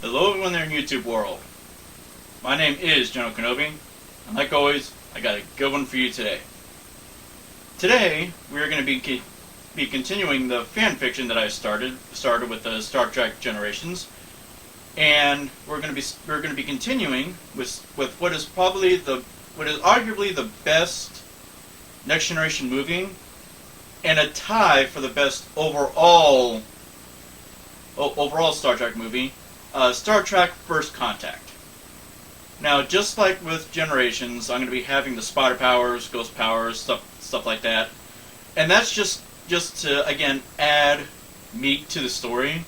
Hello everyone there in YouTube world. My name is General Kenobi, and like always, I got a good one for you today. Today, we are going to be continuing the fan fiction that I started with the Star Trek Generations, and we're going to be continuing with what is arguably the best Next Generation movie, and a tie for the best overall Star Trek movie. Star Trek First Contact. Now, just like with Generations, I'm going to be having the spotter powers, ghost powers, stuff like that. And that's just to, again, add meat to the story.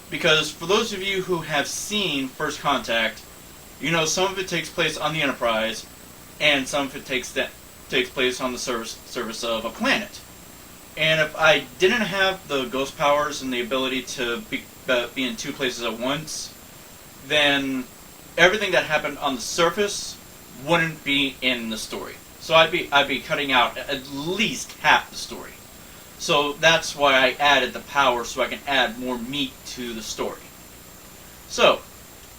Because for those of you who have seen First Contact, you know some of it takes place on the Enterprise, and some of it takes place on the surface of a planet. And if I didn't have the ghost powers and the ability to be in two places at once, then everything that happened on the surface wouldn't be in the story. So I'd be cutting out at least half the story. So that's why I added the power, so I can add more meat to the story. So,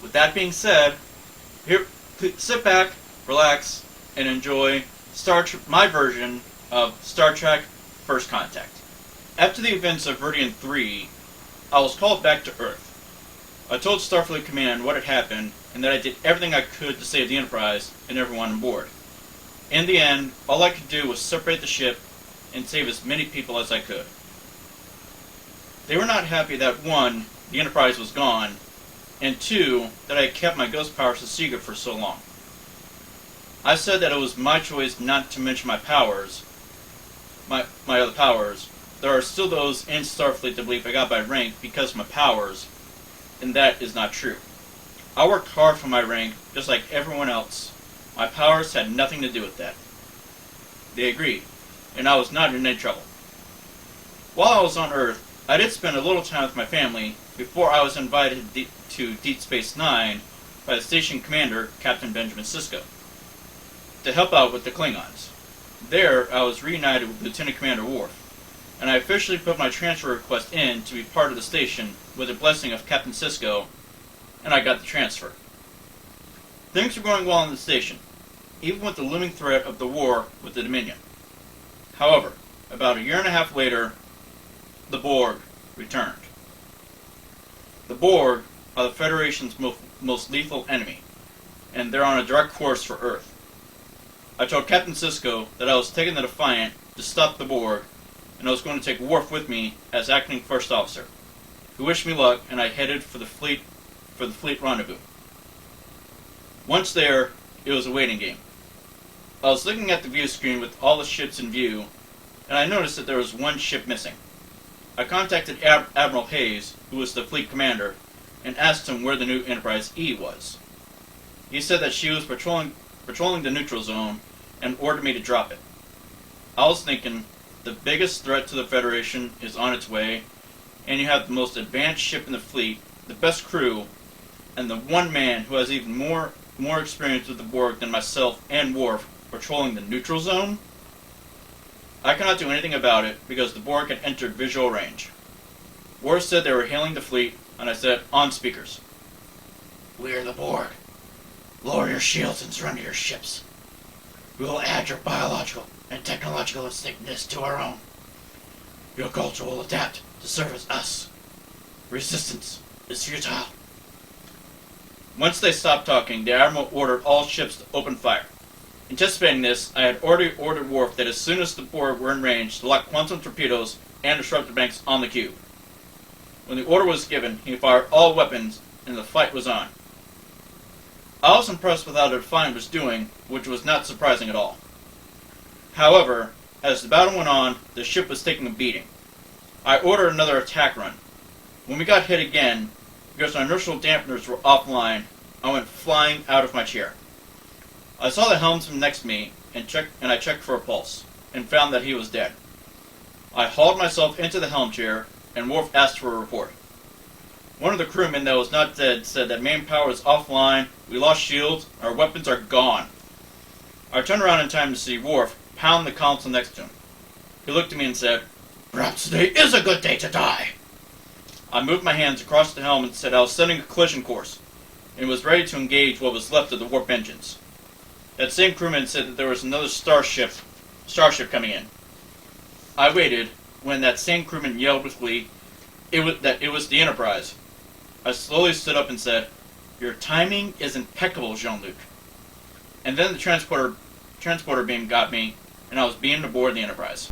with that being said, here, sit back, relax, and enjoy my version of Star Trek First Contact. After the events of Veridian 3, I was called back to Earth. I told Starfleet Command what had happened, and that I did everything I could to save the Enterprise and everyone on board. In the end, all I could do was separate the ship and save as many people as I could. They were not happy that 1, the Enterprise was gone, and 2, that I had kept my ghost powers a secret for so long. I said that it was my choice not to mention my powers, my other powers. There are still those in Starfleet that believe I got my rank because of my powers, and that is not true. I worked hard for my rank, just like everyone else. My powers had nothing to do with that. They agreed, and I was not in any trouble. While I was on Earth, I did spend a little time with my family before I was invited to Deep Space Nine by the station commander, Captain Benjamin Sisko, to help out with the Klingons. There, I was reunited with Lieutenant Commander Worf, and I officially put my transfer request in to be part of the station with the blessing of Captain Sisko, and I got the transfer. Things were going well in the station, even with the looming threat of the war with the Dominion. However, about a year and a half later, the Borg returned. The Borg are the Federation's most lethal enemy, and they're on a direct course for Earth. I told Captain Sisko that I was taking the Defiant to stop the Borg, and I was going to take Worf with me as acting first officer. He wished me luck, and I headed for the fleet rendezvous. Once there, it was a waiting game. I was looking at the view screen with all the ships in view, and I noticed that there was one ship missing. I contacted Admiral Hayes, who was the fleet commander, and asked him where the new Enterprise E was. He said that she was patrolling the neutral zone and ordered me to drop it. I was thinking, the biggest threat to the Federation is on its way, and you have the most advanced ship in the fleet, the best crew, and the one man who has even more experience with the Borg than myself and Worf patrolling the neutral zone? I cannot do anything about it because the Borg had entered visual range. Worf said they were hailing the fleet, and I said, on speakers, "We are the Borg. Lower your shields and surrender your ships. We will add your biological and technological instinctness to our own. Your culture will adapt to service us. Resistance is futile." Once they stopped talking, the Admiral ordered all ships to open fire. Anticipating this, I had already ordered Worf that as soon as the Borg were in range to lock quantum torpedoes and disruptor banks on the cube. When the order was given, he fired all weapons, and the fight was on. I was impressed with how the Defiant was doing, which was not surprising at all. However, as the battle went on, the ship was taking a beating. I ordered another attack run. When we got hit again, because our inertial dampeners were offline, I went flying out of my chair. I saw the helmsman next to me, and I checked for a pulse, and found that he was dead. I hauled myself into the helm chair, and Worf asked for a report. One of the crewmen that was not dead said that main power is offline, we lost shields, our weapons are gone. I turned around in time to see Worf pound the console next to him. He looked at me and said, "Perhaps today is a good day to die." I moved my hands across the helm and said I was setting a collision course, and was ready to engage what was left of the warp engines. That same crewman said that there was another starship coming in. I waited when that same crewman yelled with glee, that it was the Enterprise. I slowly stood up and said, "Your timing is impeccable, Jean-Luc." And then the transporter beam got me, and I was beamed aboard the Enterprise.